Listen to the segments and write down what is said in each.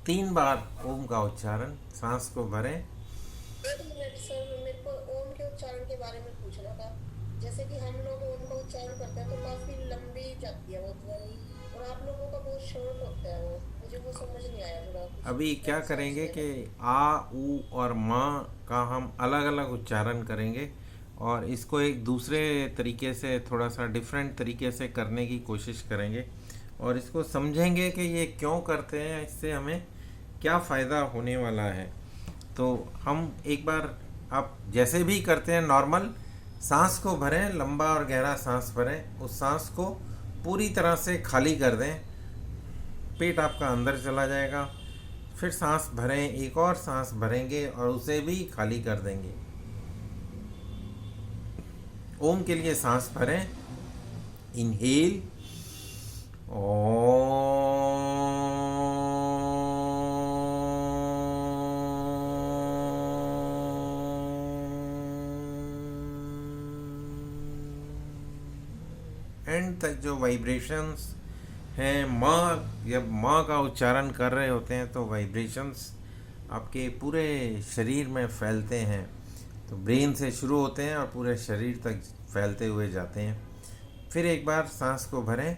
3 बार ओम का उच्चारण, सांस को भरें। एक मिनट सर, मेरे को ओम के उच्चारण के बारे में पूछना था। जैसे कि हम लोग ओम का उच्चारण करते हैं तो काफी लंबी जाती है वो ध्वनि, और आप लोगों का बहुत शॉर्ट होता है वो। मुझे वो समझ नहीं आया, थोड़ा कुछ अभी क्या डिफरेंस करेंगे है कि ना। आ, ऊ और माँ का हम अलग अलग उच्चारण करेंगे, और इसको एक दूसरे तरीके से, थोड़ा सा डिफरेंट तरीके से करने की कोशिश करेंगे, और इसको समझेंगे कि ये क्यों करते हैं, इससे हमें क्या फ़ायदा होने वाला है। तो हम एक बार, आप जैसे भी करते हैं नॉर्मल, सांस को भरें, लंबा और गहरा सांस भरें, उस सांस को पूरी तरह से खाली कर दें, पेट आपका अंदर चला जाएगा। फिर सांस भरें, एक और सांस भरेंगे और उसे भी खाली कर देंगे। ओम के लिए सांस भरें, इनहेल, एंड तक जो वाइब्रेशंस हैं, माँ, जब माँ का उच्चारण कर रहे होते हैं तो वाइब्रेशंस आपके पूरे शरीर में फैलते हैं। तो ब्रेन से शुरू होते हैं और पूरे शरीर तक फैलते हुए जाते हैं। फिर एक बार सांस को भरें,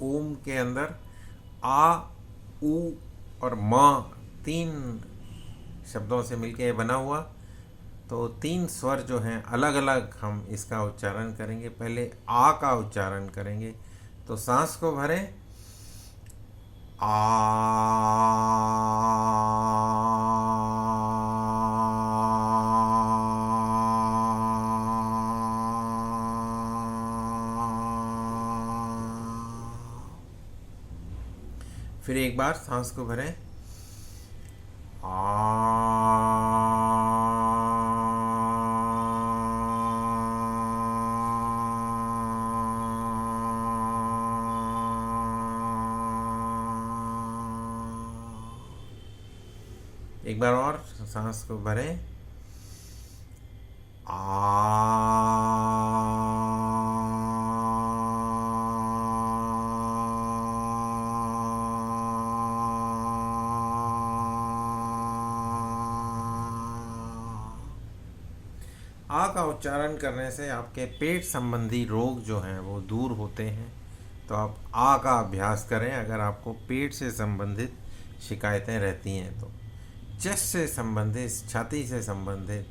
ओम के अंदर आ, ऊ और माँ, 3 शब्दों से मिलके बना हुआ। तो 3 स्वर जो हैं अलग अलग हम इसका उच्चारण करेंगे। पहले आ का उच्चारण करेंगे, तो सांस को भरें, आ। फिर एक बार सांस को भरें, आ। एक बार और सांस को भरें, आ। आ का उच्चारण करने से आपके पेट संबंधी रोग जो हैं वो दूर होते हैं। तो आप आ का अभ्यास करें अगर आपको पेट से संबंधित शिकायतें रहती हैं तो। चेस्ट से संबंधित, छाती से संबंधित,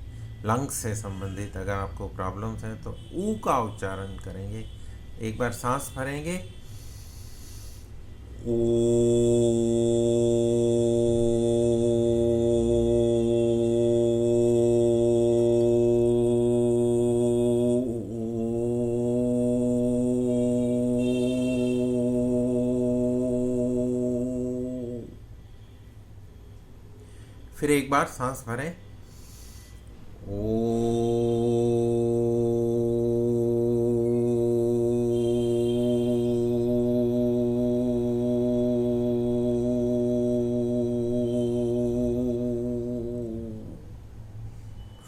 लंग्स से संबंधित अगर आपको प्रॉब्लम्स हैं तो ऊ का उच्चारण करेंगे। एक बार सांस भरेंगे, ओ। फिर एक बार सांस भरें, ओ।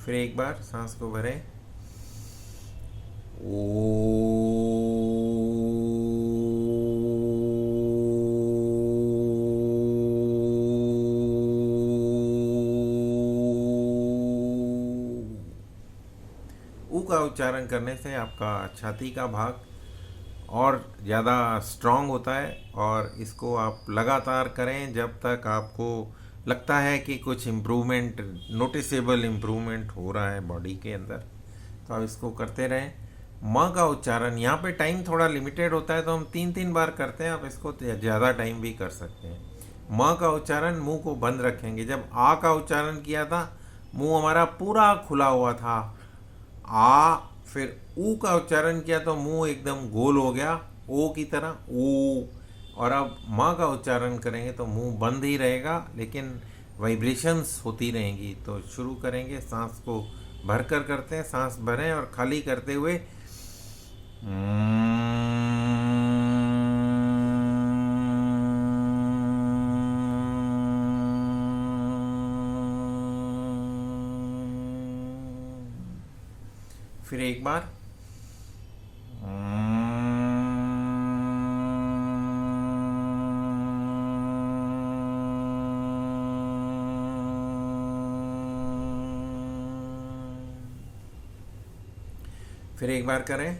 फिर एक बार सांस को भरें, ओ। ऊ का उच्चारण करने से आपका छाती का भाग और ज़्यादा स्ट्रांग होता है, और इसको आप लगातार करें जब तक आपको लगता है कि कुछ इम्प्रूवमेंट, नोटिसेबल इम्प्रूवमेंट हो रहा है बॉडी के अंदर। तो आप इसको करते रहें। माँ का उच्चारण, यहाँ पे टाइम थोड़ा लिमिटेड होता है तो हम 3 बार करते हैं, आप इसको ज़्यादा टाइम भी कर सकते हैं। माँ का उच्चारण, मुंह को बंद रखेंगे। जब आ का उच्चारण किया था, मुंह हमारा पूरा खुला हुआ था, आ। फिर ऊ का उच्चारण किया तो मुंह एकदम गोल हो गया, ओ की तरह, ओ। और अब माँ का उच्चारण करेंगे तो मुंह बंद ही रहेगा, लेकिन वाइब्रेशंस होती रहेंगी। तो शुरू करेंगे, सांस को भर कर करते हैं, सांस भरें और खाली करते हुए फिर एक बार फिर एक बार करें।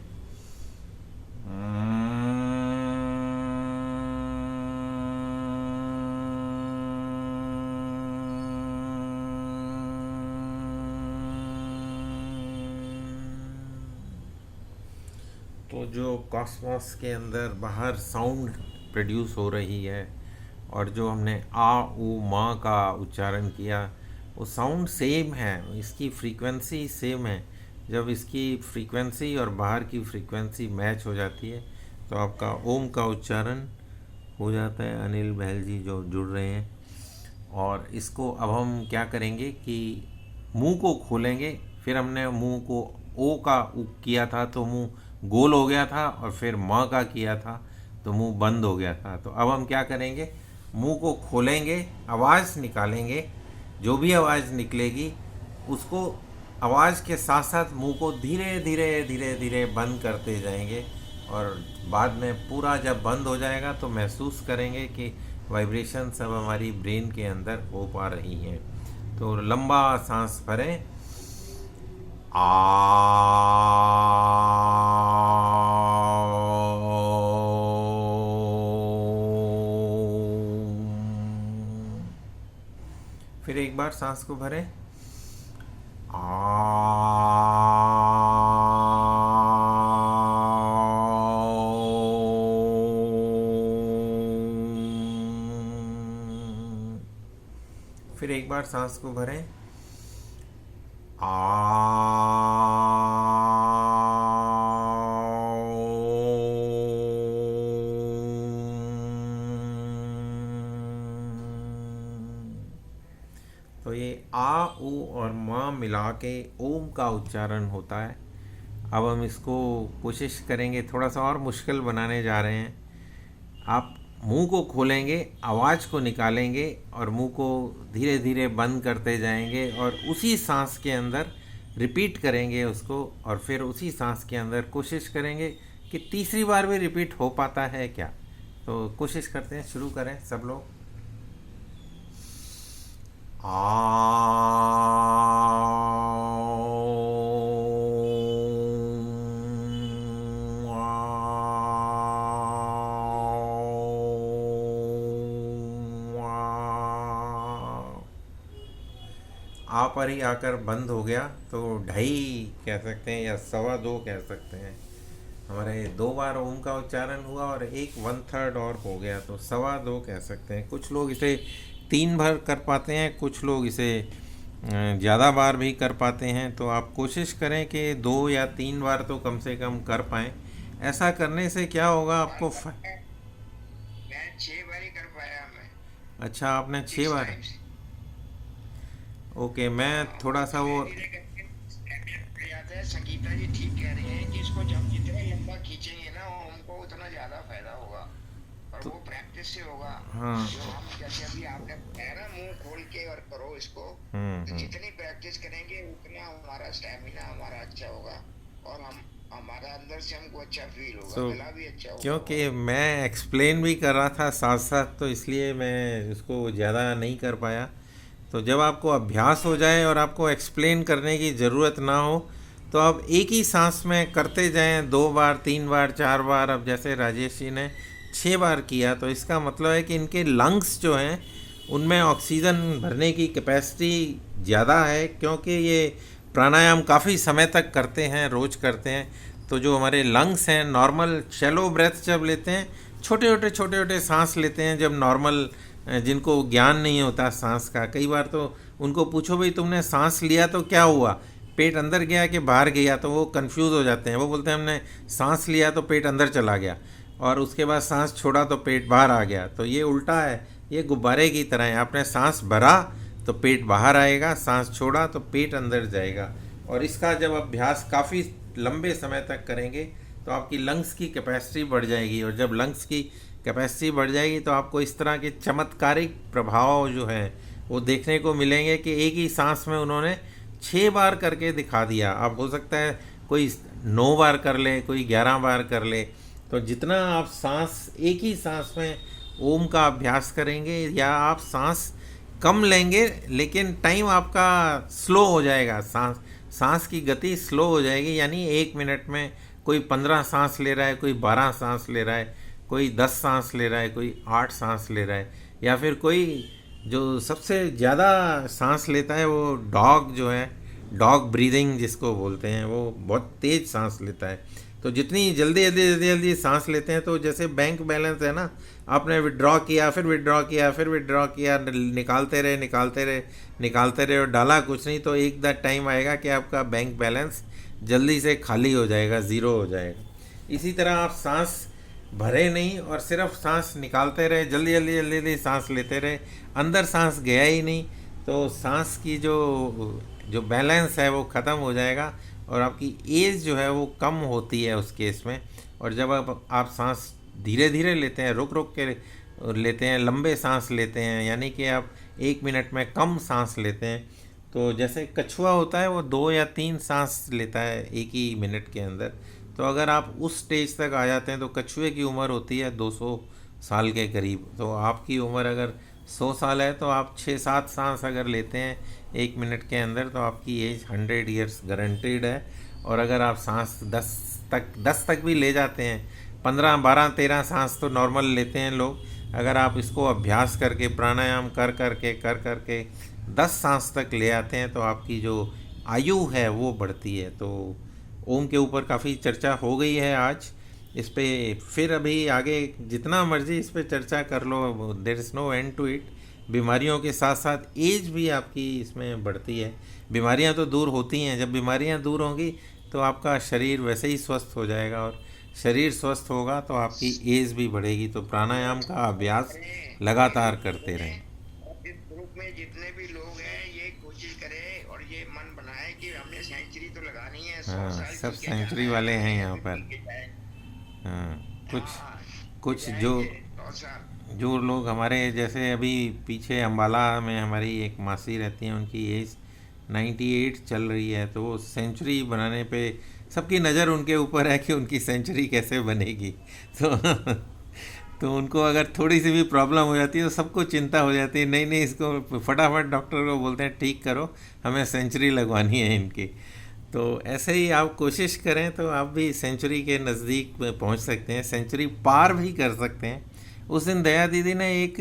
तो जो कॉस्मोस के अंदर बाहर साउंड प्रोड्यूस हो रही है और जो हमने आ ऊ माँ का उच्चारण किया, वो साउंड सेम है, इसकी फ्रीक्वेंसी सेम है। जब इसकी फ्रीक्वेंसी और बाहर की फ्रीक्वेंसी मैच हो जाती है तो आपका ओम का उच्चारण हो जाता है। अनिल बहल जी जो जुड़ रहे हैं, और इसको अब हम क्या करेंगे कि मुंह को खोलेंगे। फिर हमने मुंह को ओ का उ किया था तो मुंह गोल हो गया था, और फिर माँ का किया था तो मुंह बंद हो गया था। तो अब हम क्या करेंगे, मुंह को खोलेंगे, आवाज़ निकालेंगे, जो भी आवाज़ निकलेगी उसको आवाज़ के साथ साथ मुंह को धीरे धीरे धीरे धीरे बंद करते जाएंगे। और बाद में पूरा जब बंद हो जाएगा तो महसूस करेंगे कि वाइब्रेशन सब हमारी ब्रेन के अंदर हो पा रही हैं। तो लंबा सांस भरें, फिर एक बार सांस को भरें, फिर एक बार सांस को भरें, तो ये आ ऊ और माँ मिला के ओम का उच्चारण होता है। अब हम इसको कोशिश करेंगे, थोड़ा सा और मुश्किल बनाने जा रहे हैं। आप मुंह को खोलेंगे, आवाज़ को निकालेंगे और मुंह को धीरे धीरे बंद करते जाएंगे, और उसी सांस के अंदर रिपीट करेंगे उसको, और फिर उसी सांस के अंदर कोशिश करेंगे कि तीसरी बार भी रिपीट हो पाता है क्या। तो कोशिश करते हैं, शुरू करें सब लोग। आ पर ही आकर बंद हो गया तो 2.5 कह सकते हैं या 2.25 कह सकते हैं। हमारे 2 बार ओम का उच्चारण हुआ और 1/3 और हो गया तो 2.25 कह सकते हैं। कुछ लोग इसे 3 बार कर पाते हैं, कुछ लोग इसे ज़्यादा बार भी कर पाते हैं। तो आप कोशिश करें कि 2 या 3 बार तो कम से कम कर पाएँ। ऐसा करने से क्या होगा आपको मैं 6 बार ही कर पाया मैं। अच्छा, आपने 6 इस बार। टाइम से ओके, मैं थोड़ा सा वो धीरे करके जाता है। संगीता जी ठीक कह रही हैं कि इसको जब जितना लंबा खींचेंगे ना हमको उतना ज्यादा फायदा होगा, और वो प्रैक्टिस से होगा। हाँ। जो हम जैसे अभी आपने बताया ना मुंह खोल के और करो इसको, तो जितनी प्रैक्टिस करेंगे उतना हमारा स्टैमिना हमारा अच्छा होगा, और हम हमारा अंदर से हमको अच्छा फील होगा, गला भी अच्छा होगा। क्योंकि मैं एक्सप्लेन भी कर रहा था साथ साथ, तो इसलिए मैं उसको ज़्यादा नहीं कर पाया। तो जब आपको अभ्यास हो जाए और आपको एक्सप्लेन करने की ज़रूरत ना हो तो आप एक ही सांस में करते जाएं, 2 बार 3 बार 4 बार। अब जैसे राजेश जी ने 6 बार किया तो इसका मतलब है कि इनके लंग्स जो हैं उनमें ऑक्सीजन भरने की कैपेसिटी ज़्यादा है, क्योंकि ये प्राणायाम काफ़ी समय तक करते हैं, रोज़ करते हैं। तो जो हमारे लंग्स हैं, नॉर्मल शैलो ब्रेथ जब लेते हैं, छोटे छोटे सांस लेते हैं, जब नॉर्मल जिनको ज्ञान नहीं होता सांस का, कई बार तो उनको पूछो भाई तुमने सांस लिया तो क्या हुआ, पेट अंदर गया कि बाहर गया, तो वो कंफ्यूज हो जाते हैं। वो बोलते हैं हमने सांस लिया तो पेट अंदर चला गया। और उसके बाद सांस छोड़ा तो पेट बाहर आ गया। तो ये उल्टा है, ये गुब्बारे की तरह है। आपने सांस भरा तो पेट बाहर आएगा, सांस छोड़ा तो पेट अंदर जाएगा। और इसका जब अभ्यास काफ़ी लंबे समय तक करेंगे तो आपकी लंग्स की कैपेसिटी बढ़ जाएगी, और जब लंग्स की कैपेसिटी बढ़ जाएगी तो आपको इस तरह के चमत्कारिक प्रभाव जो हैं वो देखने को मिलेंगे कि एक ही सांस में उन्होंने 6 बार करके दिखा दिया। अब हो सकता है कोई 9 बार कर ले, कोई 11 बार कर ले। तो जितना आप सांस एक ही सांस में ओम का अभ्यास करेंगे, या आप सांस कम लेंगे लेकिन टाइम आपका स्लो हो जाएगा, सांस की गति स्लो हो जाएगी। यानी 1 मिनट में कोई 15 सांस ले रहा है, कोई 12 सांस ले रहा है, कोई 10 सांस ले रहा है, कोई 8 सांस ले रहा है, या फिर कोई जो सबसे ज़्यादा सांस लेता है वो डॉग जो है, डॉग ब्रीदिंग जिसको बोलते हैं, वो बहुत तेज़ सांस लेता है। तो जितनी जल्दी जल्दी जल्दी जल्दी सांस लेते हैं, तो जैसे बैंक बैलेंस है ना, आपने विड्रॉ किया, फिर विड्रॉ किया, फिर विड्रॉ किया, निकालते रहे निकालते रहे निकालते रहे और डाला कुछ नहीं, तो एक द टाइम आएगा कि आपका बैंक बैलेंस जल्दी से खाली हो जाएगा, ज़ीरो हो जाएगा। इसी तरह आप सांस भरे नहीं और सिर्फ सांस निकालते रहे, जल्दी जल्दी जल्दी जल्दी सांस लेते रहे, अंदर सांस गया ही नहीं, तो सांस की जो बैलेंस है वो ख़त्म हो जाएगा और आपकी एज जो है वो कम होती है उस केस में। और जब आप सांस धीरे धीरे लेते हैं, रुक रुक के लेते हैं, लंबे सांस लेते हैं, यानी कि आप 1 मिनट में कम सांस लेते हैं। तो जैसे कछुआ होता है वो 2 या 3 सांस लेता है 1 ही मिनट के अंदर। तो अगर आप उस स्टेज तक आ जाते हैं तो कछुए की उम्र होती है 200 साल के करीब। तो आपकी उम्र अगर 100 साल है तो आप 6-7 सांस अगर लेते हैं 1 मिनट के अंदर तो आपकी एज 100 ईयर्स गारंटीड है। और अगर आप सांस 10 तक भी ले जाते हैं, 15, 12, 13 सांस तो नॉर्मल लेते हैं लोग, अगर आप इसको अभ्यास करके प्राणायाम कर करके 10 सांस तक ले आते हैं तो आपकी जो आयु है वो बढ़ती है। तो ओम के ऊपर काफ़ी चर्चा हो गई है आज, इस पे फिर अभी आगे जितना मर्जी इस पे चर्चा कर लो, there is no end to it. बीमारियों के साथ साथ एज भी आपकी इसमें बढ़ती है। बीमारियां तो दूर होती हैं, जब बीमारियां दूर होंगी तो आपका शरीर वैसे ही स्वस्थ हो जाएगा, और शरीर स्वस्थ होगा तो आपकी एज भी बढ़ेगी। तो प्राणायाम का अभ्यास लगातार करते रहें। इस ग्रुप में जितने भी लोग हैं ये कोशिश करें और ये मन बनाए कि हमने सेंचुरी तो लगानी है, 100 हाँ, साल सब जी के सेंचुरी जाना वाले है, हैं यहाँ फिर पर। जी के जाए। हाँ, हाँ, कुछ जाएंगे जो 100 साल। जो लोग हमारे जैसे अभी पीछे अम्बाला में हमारी एक मासी रहती हैं, उनकी एज 98 चल रही है, तो वो सेंचुरी बनाने पे सबकी नज़र उनके ऊपर है कि उनकी सेंचुरी कैसे बनेगी। तो उनको अगर थोड़ी सी भी प्रॉब्लम हो जाती है तो सबको चिंता हो जाती है, नहीं नहीं इसको फटाफट डॉक्टर को बोलते हैं ठीक करो, हमें सेंचुरी लगवानी है इनकी। तो ऐसे ही आप कोशिश करें तो आप भी सेंचुरी के नज़दीक पहुंच सकते हैं, सेंचुरी पार भी कर सकते हैं। उस दिन दया दीदी ने एक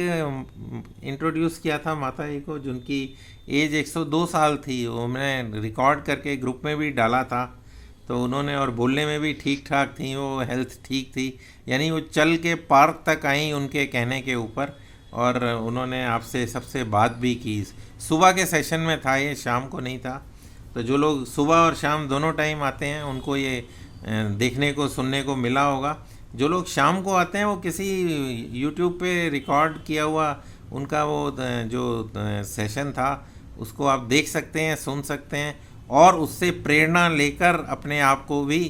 इंट्रोड्यूस किया था माता जी को, जिनकी एज 102 साल थी, वो मैंने रिकॉर्ड करके ग्रुप में भी डाला था। तो उन्होंने, और बोलने में भी ठीक ठाक थी, वो हेल्थ ठीक थी, यानी वो चल के पार्क तक आई उनके कहने के ऊपर। और उन्होंने आपसे सबसे बात भी की। सुबह के सेशन में था ये, शाम को नहीं था। तो जो लोग सुबह और शाम दोनों टाइम आते हैं उनको ये देखने को सुनने को मिला होगा। जो लोग शाम को आते हैं वो किसी यूट्यूब पे रिकॉर्ड किया हुआ उनका वो जो सेशन था उसको आप देख सकते हैं, सुन सकते हैं, और उससे प्रेरणा लेकर अपने आप को भी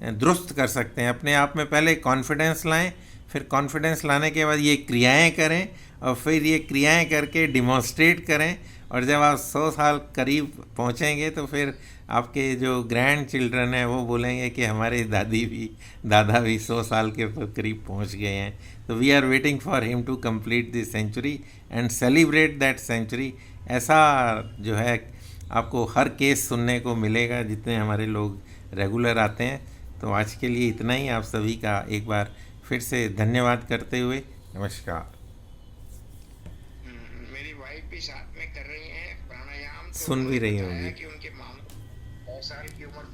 दुरुस्त कर सकते हैं। अपने आप में पहले कॉन्फिडेंस लाएं, फिर कॉन्फिडेंस लाने के बाद ये क्रियाएं करें, और फिर ये क्रियाएं करके डिमॉन्स्ट्रेट करें। और जब आप 100 साल करीब पहुंचेंगे तो फिर आपके जो ग्रैंड चिल्ड्रन हैं वो बोलेंगे कि हमारे दादा भी 100 साल के करीब पहुंच गए हैं। तो we are waiting for him to complete this century and celebrate that century. ऐसा जो है आपको हर केस सुनने को मिलेगा जितने हमारे लोग रेगुलर आते हैं। तो आज के लिए इतना ही। आप सभी का एक बार फिर से धन्यवाद करते हुए नमस्कार। मेरी वाइफ भी साथ में कर रही हैं प्राणायाम, तो सुन भी रही बताया होंगी। कि उनके मामा 100 साल की उम्र